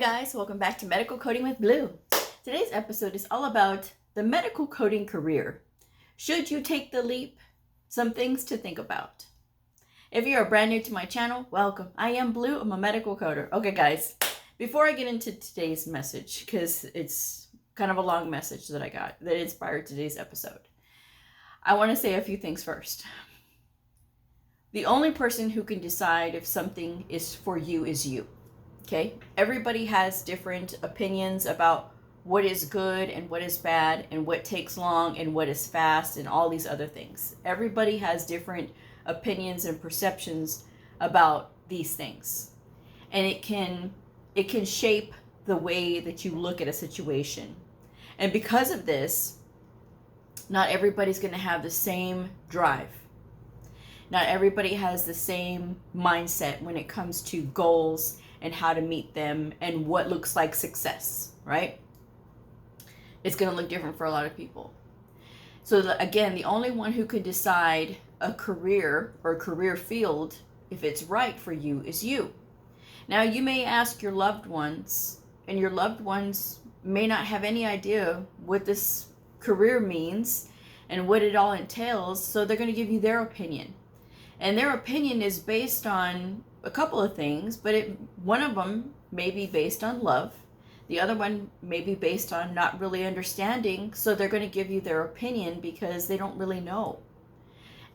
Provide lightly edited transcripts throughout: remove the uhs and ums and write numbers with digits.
guys, welcome back to Medical Coding with Blue. Today's episode is all about the medical coding career. Should you take the leap? Some things to think about. If you are brand new to my channel, welcome. I am Blue, I'm a medical coder. Okay guys, before I get into today's message, because it's kind of a long message that I got that inspired today's episode, I want to say a few things first. The only person who can decide if something is for you is you. Okay, everybody has different opinions about what is good and what is bad and what takes long and what is fast and all these other things. Everybody has different opinions and perceptions about these things. And it can shape the way that you look at a situation. And because of this, not everybody's going to have the same drive. Not everybody has the same mindset when it comes to goals and how to meet them and what looks like success, right? It's going to look different for a lot of people. So again, the only one who can decide a career or a career field, if it's right for you, is you. Now, you may ask your loved ones, and your loved ones may not have any idea what this career means and what it all entails, so they're going to give you their opinion. And their opinion is based on a couple of things, but one of them may be based on love. The other one may be based on not really understanding, so they're going to give you their opinion because they don't really know.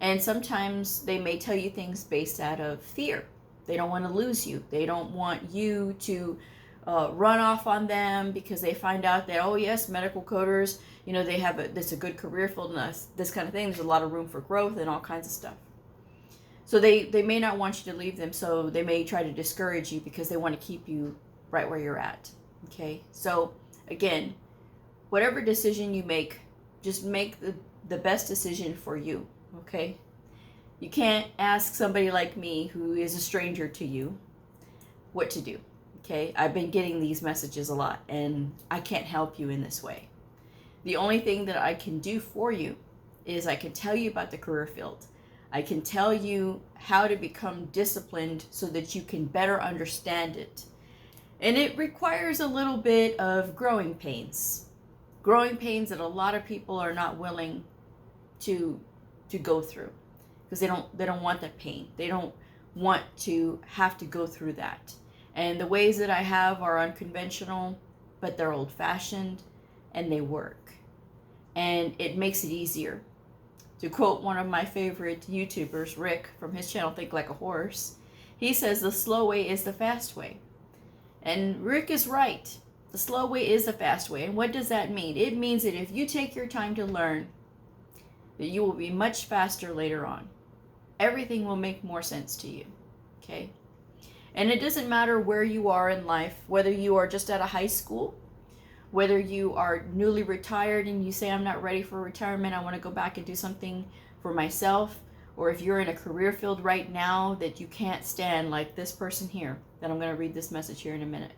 And sometimes they may tell you things based out of fear. They don't want to lose you. They don't want you to run off on them because they find out that, oh yes, medical coders, you know, they have this a good career field and this kind of thing. There's a lot of room for growth and all kinds of stuff. So they may not want you to leave them, so they may try to discourage you because they want to keep you right where you're at. Okay, so again, whatever decision you make, just make the best decision for you. Okay, you can't ask somebody like me who is a stranger to you what to do. Okay, I've been getting these messages a lot and I can't help you in this way. The only thing that I can do for you is I can tell you about the career field. I can tell you how to become disciplined so that you can better understand it. And it requires a little bit of growing pains. Growing pains that a lot of people are not willing to go through because they don't want that pain. They don't want to have to go through that. And the ways that I have are unconventional, but they're old-fashioned and they work. And it makes it easier. To quote one of my favorite YouTubers, Rick, from his channel, Think Like a Horse, he says the slow way is the fast way. And Rick is right. The slow way is the fast way. And what does that mean? It means that if you take your time to learn, that you will be much faster later on. Everything will make more sense to you. Okay? And it doesn't matter where you are in life, whether you are just out of high school, whether you are newly retired and you say, I'm not ready for retirement, I want to go back and do something for myself, or if you're in a career field right now that you can't stand, like this person here, that I'm going to read this message here in a minute.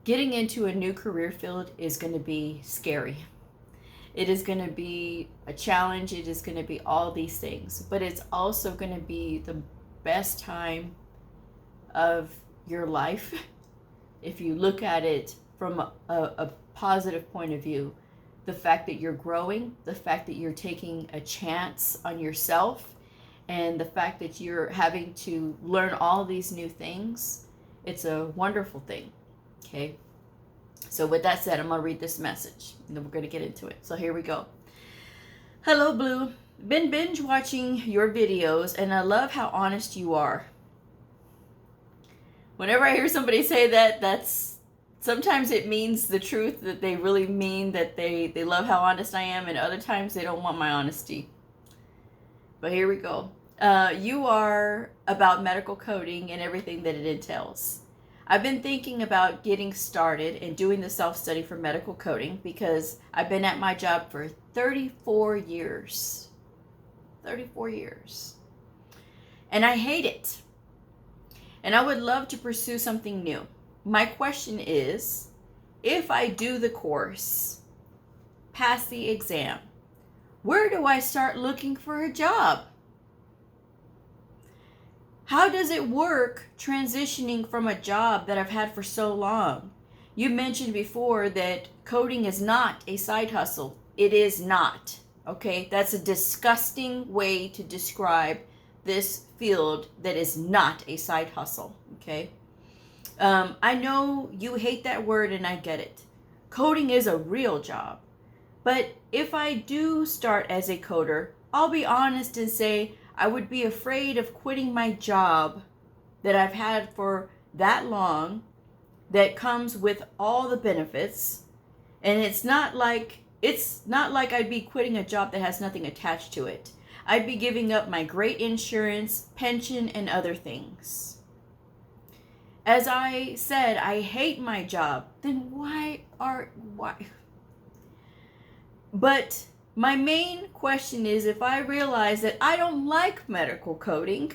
Getting into a new career field is going to be scary. It is going to be a challenge. It is going to be all these things, but it's also going to be the best time of your life if you look at it from a positive point of view. The fact that you're growing, the fact that you're taking a chance on yourself, and the fact that you're having to learn all these new things, it's a wonderful thing. Okay, so with that said, I'm going to read this message and then we're going to get into it. So here we go. Hello, Blue. Been binge watching your videos and I love how honest you are. Whenever I hear somebody say that's sometimes it means the truth, that they really mean that they love how honest I am, and other times they don't want my honesty. But here we go. You are about medical coding and everything that it entails. I've been thinking about getting started and doing the self-study for medical coding because I've been at my job for 34 years. 34 years. And I hate it. And I would love to pursue something new. My question is, if I do the course, pass the exam, where do I start looking for a job? How does it work transitioning from a job that I've had for so long? You mentioned before that coding is not a side hustle. It is not. Okay, that's a disgusting way to describe this field that is not a side hustle. Okay, I know you hate that word and I get it. Coding is a real job. But if I do start as a coder, I'll be honest and say I would be afraid of quitting my job that I've had for that long, that comes with all the benefits. And it's not like I'd be quitting a job that has nothing attached to it. I'd be giving up my great insurance, pension, and other things. As I said, I hate my job. Then why? But my main question is, if I realize that I don't like medical coding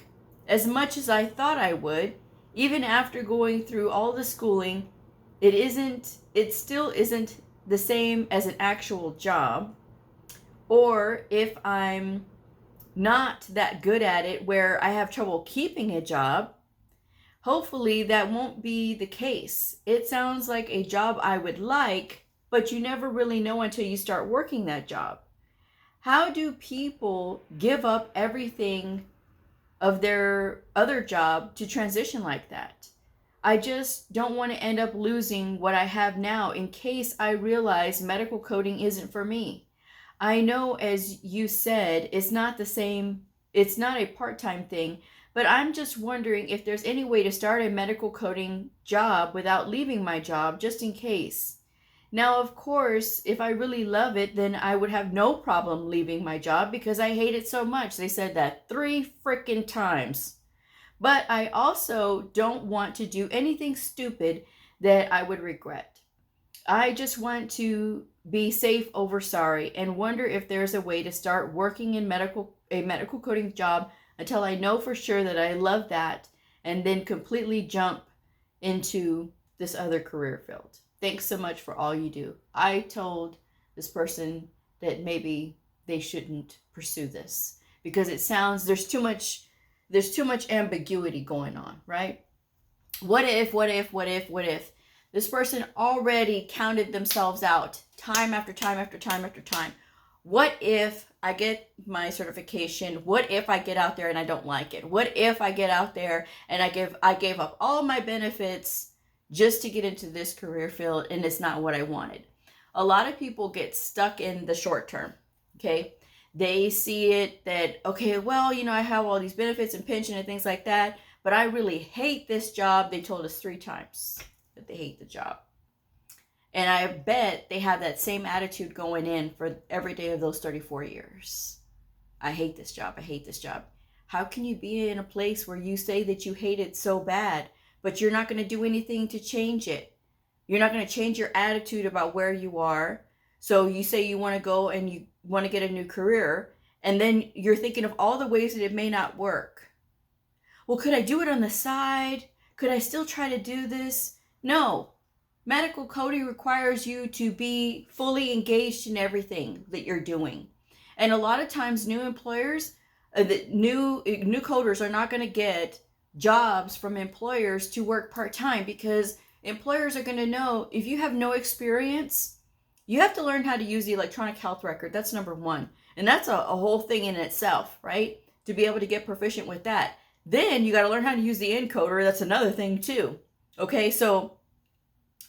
as much as I thought I would, even after going through all the schooling, it still isn't the same as an actual job. Or if I'm not that good at it where I have trouble keeping a job, hopefully that won't be the case. It sounds like a job I would like, but you never really know until you start working that job. How do people give up everything of their other job to transition like that? I just don't want to end up losing what I have now in case I realize medical coding isn't for me. I know, as you said, it's not the same, it's not a part-time thing, but I'm just wondering if there's any way to start a medical coding job without leaving my job, just in case. Now, of course, if I really love it, then I would have no problem leaving my job because I hate it so much. They said that 3 freaking times. But I also don't want to do anything stupid that I would regret. I just want to be safe over sorry and wonder if there's a way to start working in a medical coding job until I know for sure that I love that, and then completely jump into this other career field. Thanks so much for all you do. I told this person that maybe they shouldn't pursue this because it sounds, there's too much ambiguity going on, right? What if this person already counted themselves out time after time after time after time? What if I get my certification? What if I get out there and I don't like it? What if I get out there and I gave up all my benefits just to get into this career field and it's not what I wanted? A lot of people get stuck in the short term, okay? They see it that, okay, well, I have all these benefits and pension and things like that, but I really hate this job. They told us 3 times that they hate the job. And I bet they have that same attitude going in for every day of those 34 years. I hate this job. I hate this job. How can you be in a place where you say that you hate it so bad, but you're not going to do anything to change it? You're not going to change your attitude about where you are. So you say you want to go and you want to get a new career, and then you're thinking of all the ways that it may not work. Well, could I do it on the side? Could I still try to do this? No. Medical coding requires you to be fully engaged in everything that you're doing. And a lot of times new employers, new coders are not going to get jobs from employers to work part-time because employers are going to know if you have no experience, you have to learn how to use the electronic health record. That's number 1. And that's a whole thing in itself, right? To be able to get proficient with that. Then you got to learn how to use the encoder. That's another thing too. Okay, so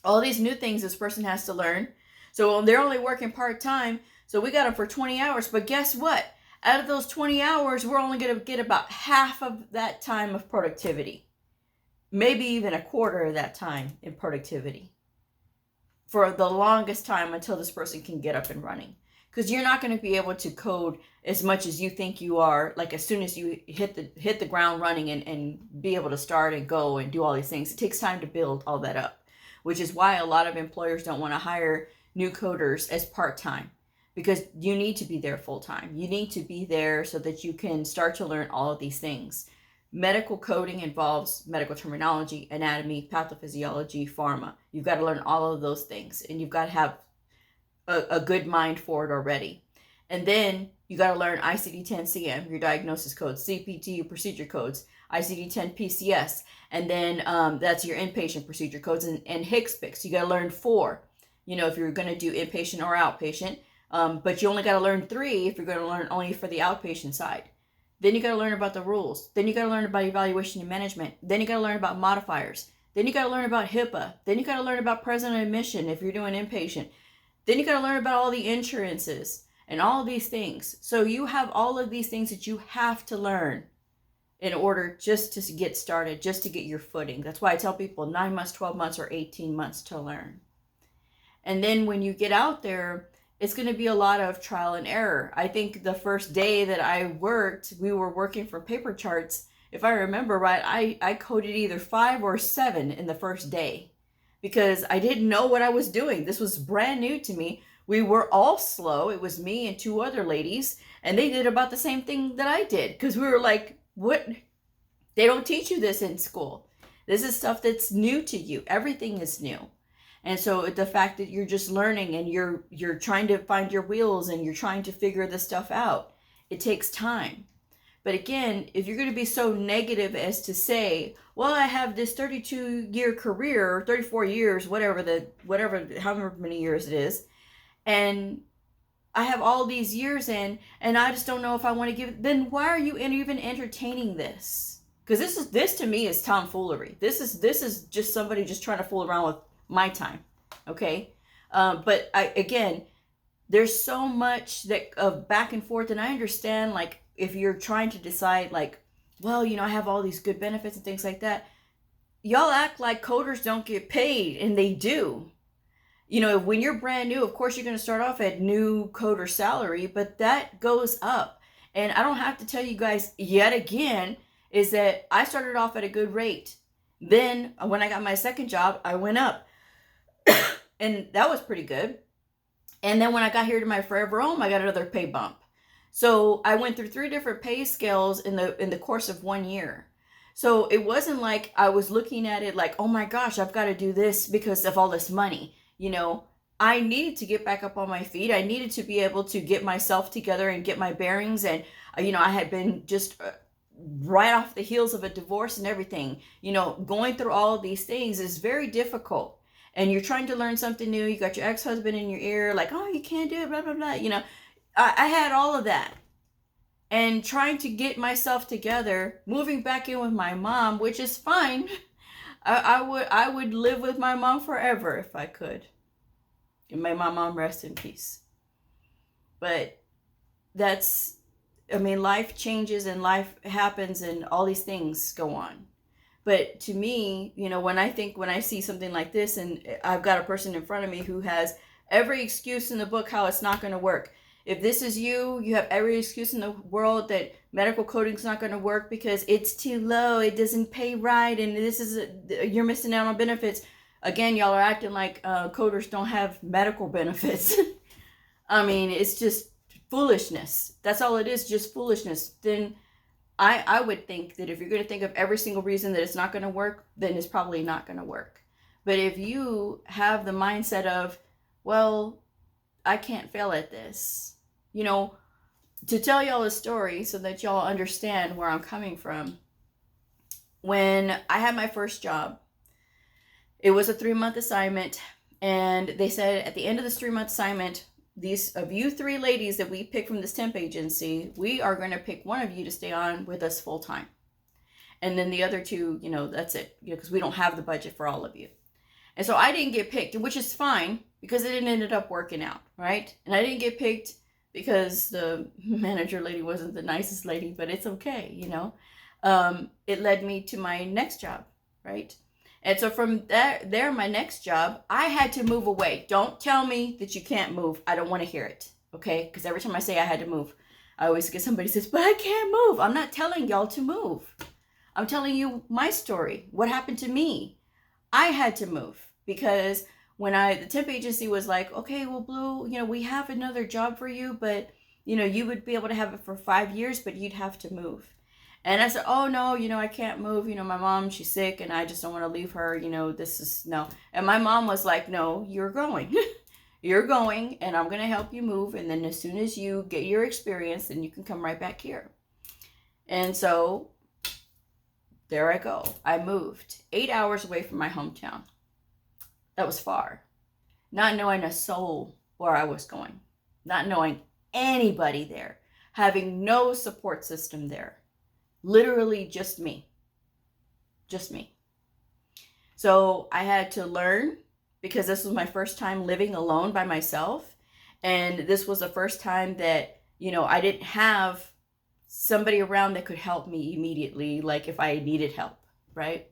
all these new things this person has to learn. So they're only working part-time. So we got them for 20 hours. But guess what? Out of those 20 hours, we're only going to get about half of that time of productivity. Maybe even a quarter of that time in productivity. For the longest time until this person can get up and running. Because you're not going to be able to code as much as you think you are, like as soon as you hit the ground running and be able to start and go and do all these things. It takes time to build all that up, which is why a lot of employers don't want to hire new coders as part-time, because you need to be there full-time. You need to be there so that you can start to learn all of these things. Medical coding involves medical terminology, anatomy, pathophysiology, pharma. You've got to learn all of those things, and you've got to have a good mind for it already. And then you got to learn ICD-10-CM, your diagnosis codes, CPT, your procedure codes. ICD-10 PCS. And then that's your inpatient procedure codes and HCPCS. You got to learn 4, if you're going to do inpatient or outpatient. But you only got to learn 3 if you're going to learn only for the outpatient side. Then you got to learn about the rules. Then you got to learn about evaluation and management. Then you got to learn about modifiers. Then you got to learn about HIPAA. Then you got to learn about present admission if you're doing inpatient. Then you got to learn about all the insurances and all of these things. So you have all of these things that you have to learn in order just to get started, just to get your footing. That's why I tell people 9 months, 12 months, or 18 months to learn. And then when you get out there, it's going to be a lot of trial and error. I think the first day that I worked, we were working from paper charts. If I remember right, I coded either 5 or 7 in the first day because I didn't know what I was doing. This was brand new to me. We were all slow. It was me and 2 other ladies, and they did about the same thing that I did because we were like, what? They don't teach you this in school. This is stuff that's new to you. Everything is new. And so the fact that you're just learning and you're trying to find your wheels and you're trying to figure this stuff out, it takes time. But again, if you're going to be so negative as to say, well, I have this 32-year career, or 34 years, however many years it is, and I have all these years in, and I just don't know if I want to give, then why are you even entertaining this? Because this to me is tomfoolery. This is just somebody just trying to fool around with my time. Okay. But again, there's so much that of back and forth, and I understand, like, if you're trying to decide, like, well, I have all these good benefits and things like that, y'all act like coders don't get paid, and they do. When you're brand new, of course you're going to start off at new coder salary, but that goes up. And I don't have to tell you guys yet again is that I started off at a good rate. Then when I got my second job, I went up. And that was pretty good. And then when I got here to my forever home, I got another pay bump. So I went through 3 different pay scales in the course of 1 year. So it wasn't like I was looking at it like, oh my gosh, I've got to do this because of all this money. I needed to get back up on my feet. I needed to be able to get myself together and get my bearings. And, I had been just right off the heels of a divorce and everything. Going through all of these things is very difficult. And you're trying to learn something new. You got your ex-husband in your ear, like, oh, you can't do it, blah, blah, blah. I had all of that. And trying to get myself together, moving back in with my mom, which is fine. I would live with my mom forever if I could. And may my mom rest in peace. But life changes and life happens and all these things go on. But to me, when I see something like this and I've got a person in front of me who has every excuse in the book how it's not going to work. If this is you have every excuse in the world that medical coding is not going to work because it's too low, it doesn't pay right, and you're missing out on benefits. Again, y'all are acting like coders don't have medical benefits. It's just foolishness. That's all it is, just foolishness. Then I would think that if you're going to think of every single reason that it's not going to work, then it's probably not going to work. But if you have the mindset of, well, I can't fail at this, to tell y'all a story so that y'all understand where I'm coming from. When I had my first job, it was a 3-month assignment, and they said at the end of this 3-month assignment, these of you 3 ladies that we picked from this temp agency, we are going to pick one of you to stay on with us full time. And then the other 2, that's it, because we don't have the budget for all of you. And so I didn't get picked, which is fine because it ended up working out, right? And I didn't get picked because the manager lady wasn't the nicest lady, but it's okay, It led me to my next job, right? And so from there, my next job, I had to move away. Don't tell me that you can't move. I don't want to hear it, okay? Because every time I say I had to move, I always get somebody says, but I can't move. I'm not telling y'all to move. I'm telling you my story, what happened to me. I had to move because when the temp agency was like, okay, well, Blue, we have another job for you, but, you would be able to have it for 5 years, but you'd have to move. And I said, oh, no, I can't move. My mom, she's sick and I just don't want to leave her. This is no. And my mom was like, no, you're going. You're going and I'm going to help you move. And then as soon as you get your experience, then you can come right back here. And so there I go. I moved 8 hours away from my hometown. That was far. Not knowing a soul where I was going. Not knowing anybody there. Having no support system there. Literally just me. Just me. So I had to learn, because this was my first time living alone by myself. And this was the first time that, you know, I didn't have somebody around that could help me immediately, like if I needed help, right?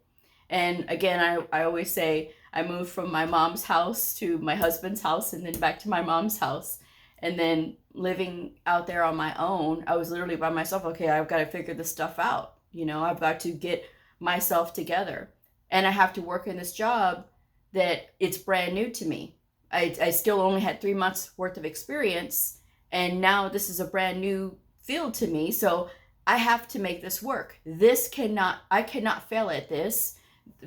And again, I always say I moved from my mom's house to my husband's house and then back to my mom's house. And then living out there on my own, I was literally by myself. Okay, I've got to figure this stuff out. You know, I've got to get myself together. And I have to work in this job that it's brand new to me. I still only had 3 months worth of experience. And now this is a brand new field to me. So I have to make this work. I cannot fail at this.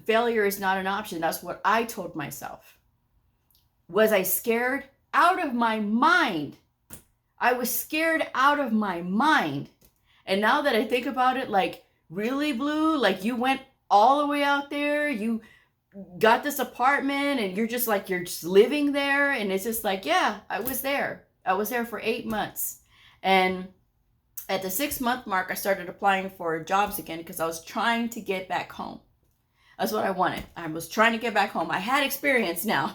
Failure is not an option. That's what I told myself. Was I scared? Out of my mind. I was scared out of my mind. And now that I think about it, like, really, Blue? Like, you went all the way out there, you got this apartment, and you're just living there. And it's just like, yeah, I was there. I was there for 8 months. And at the 6-month mark, I started applying for jobs again because I was trying to get back home. That's what I wanted. I was trying to get back home. I had experience now.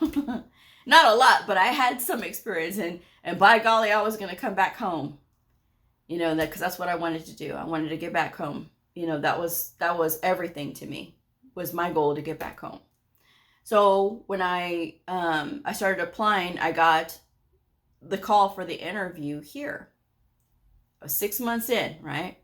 Not a lot, but I had some experience. And by golly, I was going to come back home. You know, because that's what I wanted to do. I wanted to get back home. You know, that was everything to me, was my goal to get back home. So when I started applying, I got the call for the interview here. I was 6 months in, right?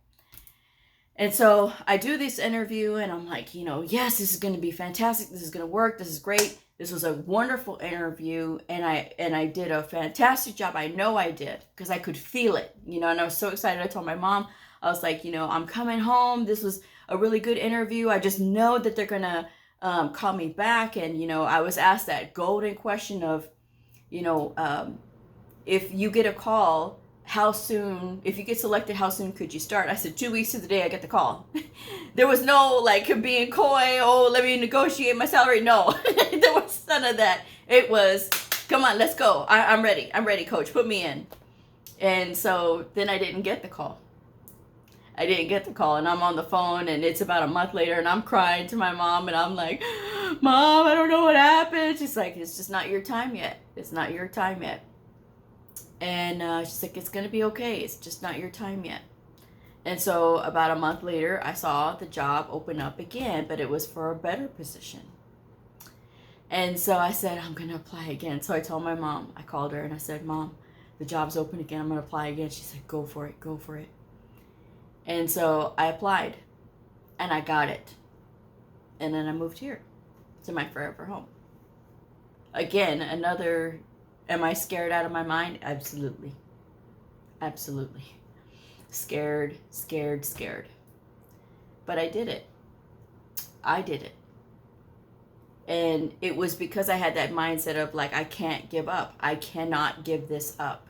And so I do this interview and I'm like, you know, yes, this is going to be fantastic. This is going to work. This is great. This was a wonderful interview. And I did a fantastic job. I know I did, because I could feel it, you know, and I was so excited. I told my mom, I was like, you know, I'm coming home. This was a really good interview. I just know that they're going to call me back. And, you know, I was asked that golden question of, you know, if you get a call, how soon, if you get selected, how soon could you start? I said 2 weeks to the day I get the call. There was no like being coy, oh, let me negotiate my salary. No, there was none of that. It was, come on, let's go. I'm ready. I'm ready, coach. Put me in. And so then I didn't get the call. I didn't get the call, and I'm on the phone, and it's about a month later, and I'm crying to my mom, and I'm like, Mom, I don't know what happened. She's like, it's just not your time yet. It's not your time yet. And she's like, it's going to be okay. It's just not your time yet. And so about a month later, I saw the job open up again, but it was for a better position. And so I said, I'm going to apply again. So I told my mom, I called her and I said, Mom, the job's open again. I'm going to apply again. She said, go for it. Go for it. And so I applied and I got it. And then I moved here to my forever home. Again, another, am I scared out of my mind? Absolutely. Absolutely. Scared. But I did it. I did it. And it was because I had that mindset of like, I can't give up. I cannot give this up.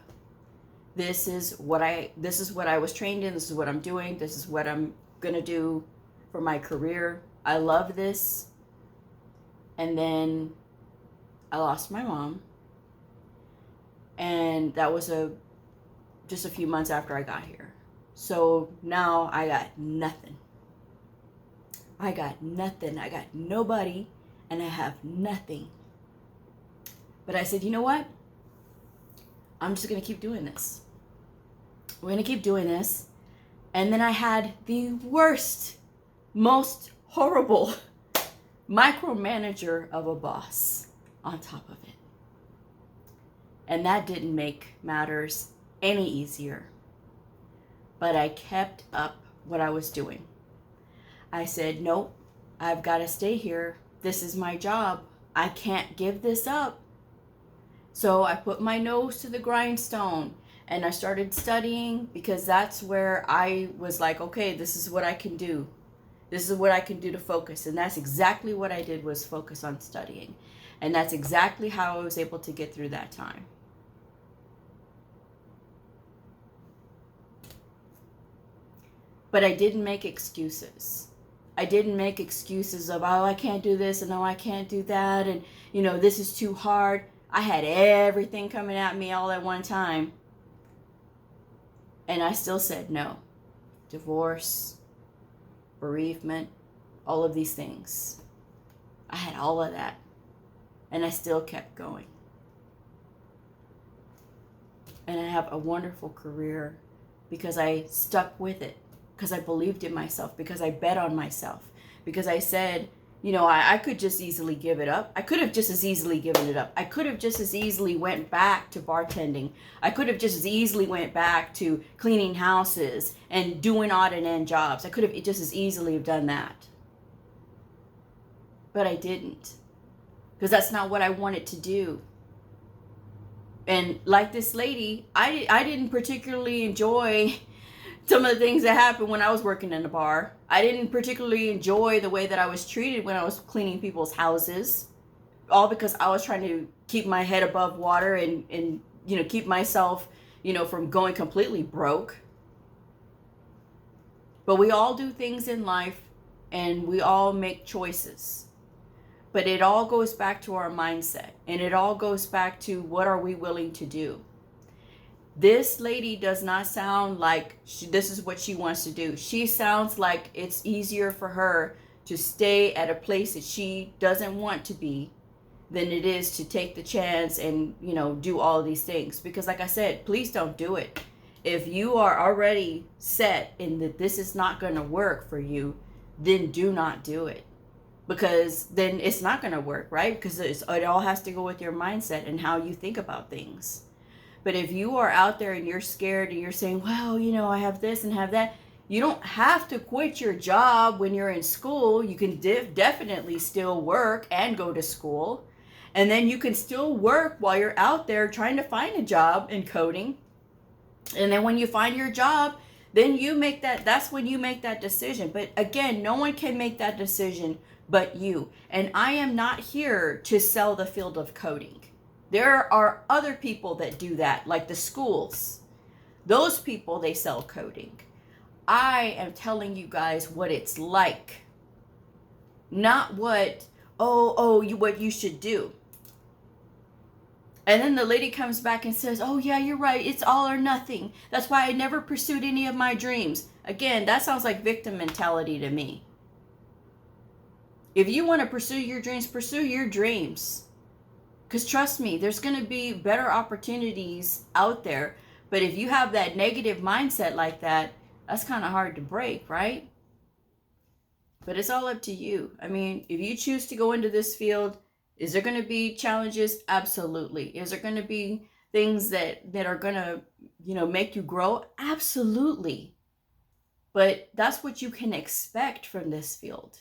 This is what I was trained in. This is what I'm doing. This is what I'm going to do for my career. I love this. And then I lost my mom. And that was just a few months after I got here. So now I got nothing. I got nothing. I got nobody. And I have nothing. But I said, you know what? I'm just going to keep doing this. We're going to keep doing this. And then I had the worst, most horrible micromanager of a boss on top of it. And that didn't make matters any easier. But I kept up what I was doing. I said, nope, I've got to stay here. This is my job. I can't give this up. So I put my nose to the grindstone and I started studying, because that's where I was like, okay, this is what I can do. This is what I can do to focus. And that's exactly what I did, was focus on studying. And that's exactly how I was able to get through that time. But I didn't make excuses. I didn't make excuses of, oh, I can't do this and oh, I can't do that. And, this is too hard. I had everything coming at me all at one time. And I still said no. Divorce, bereavement, all of these things. I had all of that. And I still kept going. And I have a wonderful career because I stuck with it, because I believed in myself, because I bet on myself, because I said, I could just easily give it up. I could have just as easily given it up. I could have just as easily went back to bartending. I could have just as easily went back to cleaning houses and doing odd and end jobs. I could have just as easily have done that. But I didn't, because that's not what I wanted to do. And like this lady, I didn't particularly enjoy some of the things that happened when I was working in the bar. I didn't particularly enjoy the way that I was treated when I was cleaning people's houses, all because I was trying to keep my head above water and keep myself, from going completely broke. But we all do things in life and we all make choices. But it all goes back to our mindset, and it all goes back to what are we willing to do. This lady does not sound like this is what she wants to do. She sounds like it's easier for her to stay at a place that she doesn't want to be than it is to take the chance and, do all these things. Because like I said, please don't do it. If you are already set in that this is not going to work for you, then do not do it. Because then it's not going to work, right? Because it all has to go with your mindset and how you think about things. But if you are out there and you're scared and you're saying, well, I have this and have that, you don't have to quit your job when you're in school. You can definitely still work and go to school. And then you can still work while you're out there trying to find a job in coding. And then when you find your job, then that's when you make that decision. But again, no one can make that decision but you. And I am not here to sell the field of coding. There are other people that do that, like the schools. Those people, they sell coding. I am telling you guys what it's like. Not what you should do. And then the lady comes back and says, oh yeah, you're right. It's all or nothing. That's why I never pursued any of my dreams. Again, that sounds like victim mentality to me. If you want to pursue your dreams, pursue your dreams. Because trust me, there's going to be better opportunities out there. But if you have that negative mindset like that, that's kind of hard to break, right? But it's all up to you. I mean, if you choose to go into this field, is there going to be challenges? Absolutely. Is there going to be things that are going to, make you grow? Absolutely. But that's what you can expect from this field.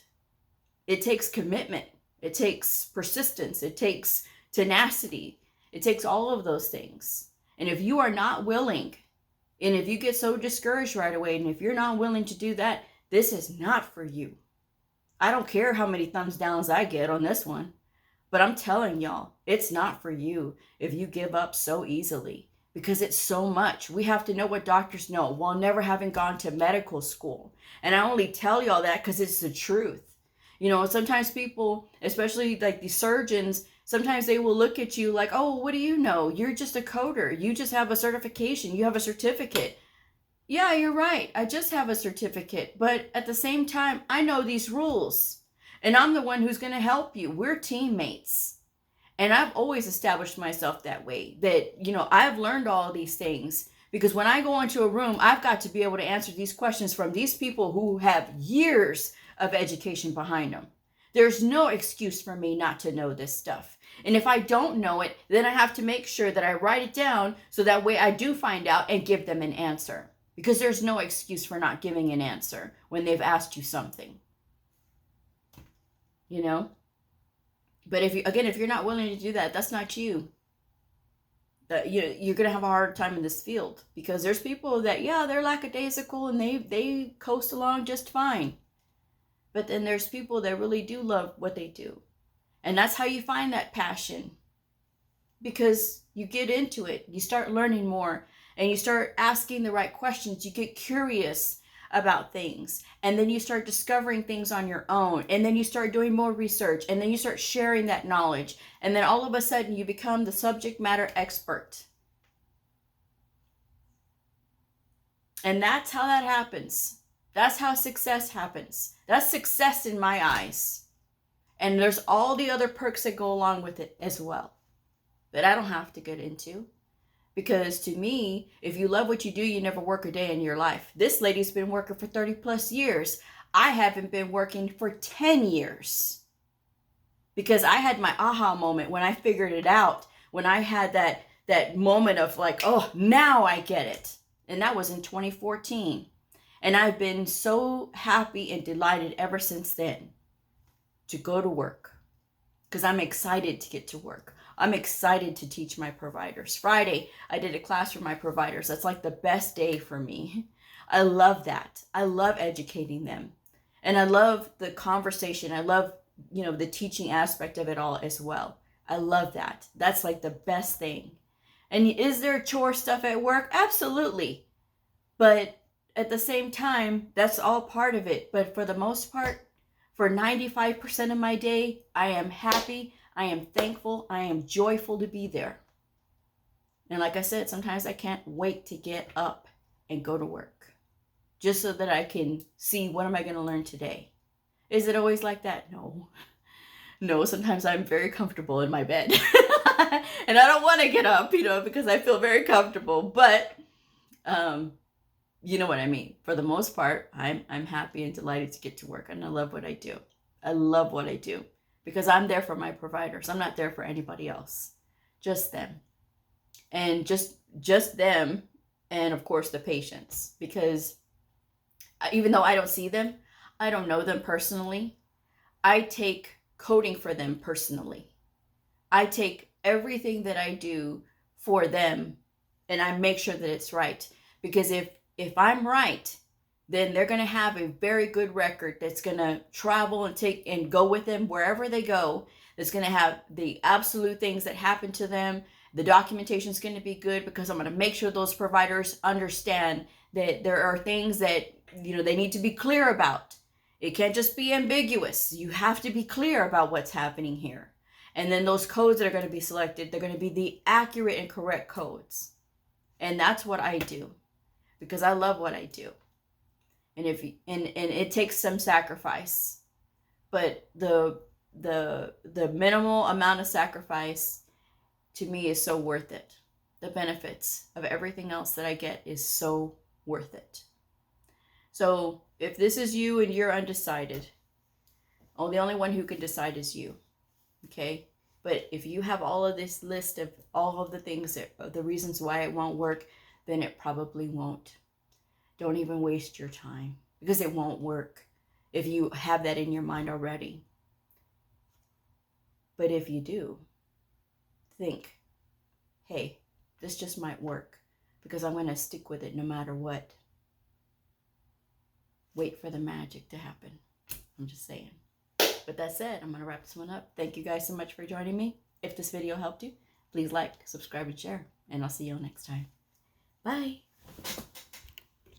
It takes commitment. It takes persistence. It takes tenacity. It takes all of those things. And if you are not willing, and if you get so discouraged right away, and if you're not willing to do that, this is not for you. I don't care how many thumbs downs I get on this one, but I'm telling y'all, it's not for you if you give up so easily, because it's so much. We have to know what doctors know while never having gone to medical school. And I only tell y'all that because it's the truth. Sometimes people, especially like the surgeons, sometimes they will look at you like, oh, what do you know? You're just a coder. You just have a certification. You have a certificate. Yeah, you're right. I just have a certificate. But at the same time, I know these rules. And I'm the one who's going to help you. We're teammates. And I've always established myself that way. That, I've learned all these things. Because when I go into a room, I've got to be able to answer these questions from these people who have years of education behind them. There's no excuse for me not to know this stuff. And if I don't know it, then I have to make sure that I write it down so that way I do find out and give them an answer. Because there's no excuse for not giving an answer when they've asked you something. But if you're not willing to do that, that's not you. You're going to have a hard time in this field, because there's people that, they're lackadaisical and they coast along just fine. But then there's people that really do love what they do. And that's how you find that passion. Because you get into it, you start learning more, and you start asking the right questions. You get curious about things, and then you start discovering things on your own, and then you start doing more research, and then you start sharing that knowledge, and then all of a sudden you become the subject matter expert. And that's how that happens. That's how success happens. That's success in my eyes. And there's all the other perks that go along with it as well, that I don't have to get into. Because to me, if you love what you do, you never work a day in your life. This lady's been working for 30 plus years. I haven't been working for 10 years. Because I had my aha moment when I figured it out. When I had that moment of like, oh, now I get it. And that was in 2014. And I've been so happy and delighted ever since then to go to work. Because I'm excited to get to work. I'm excited to teach my providers. Friday, I did a class for my providers. That's like the best day for me. I love that. I love educating them. And I love the conversation. I love, the teaching aspect of it all as well. I love that. That's like the best thing. And is there chore stuff at work? Absolutely. But at the same time, that's all part of it. But for the most part, for 95% of my day, I am happy. I am thankful. I am joyful to be there. And like I said, sometimes I can't wait to get up and go to work. Just so that I can see, what am I going to learn today? Is it always like that? No. No, sometimes I'm very comfortable in my bed. And I don't want to get up, because I feel very comfortable. But, you know what I mean. For the most part, I'm happy and delighted to get to work. And I love what I do. I love what I do. Because I'm there for my providers. I'm not there for anybody else. Just them. And just them. And of course the patients. Because even though I don't see them, I don't know them personally, I take coding for them personally. I take everything that I do for them and I make sure that it's right. Because if I'm right, then they're going to have a very good record that's going to travel and go with them wherever they go. That's going to have the absolute things that happen to them. The documentation is going to be good because I'm going to make sure those providers understand that there are things that, they need to be clear about. It can't just be ambiguous. You have to be clear about what's happening here. And then those codes that are going to be selected, they're going to be the accurate and correct codes. And that's what I do because I love what I do. And it takes some sacrifice, but the minimal amount of sacrifice to me is so worth it. The benefits of everything else that I get is so worth it. So if this is you and you're undecided, the only one who can decide is you. Okay? But if you have all of this list of all of the things the reasons why it won't work, then it probably won't. Don't even waste your time because it won't work if you have that in your mind already. But if you do, think, hey, this just might work because I'm going to stick with it no matter what. Wait for the magic to happen. I'm just saying. With that said, I'm going to wrap this one up. Thank you guys so much for joining me. If this video helped you, please like, subscribe, and share. And I'll see you all next time. Bye.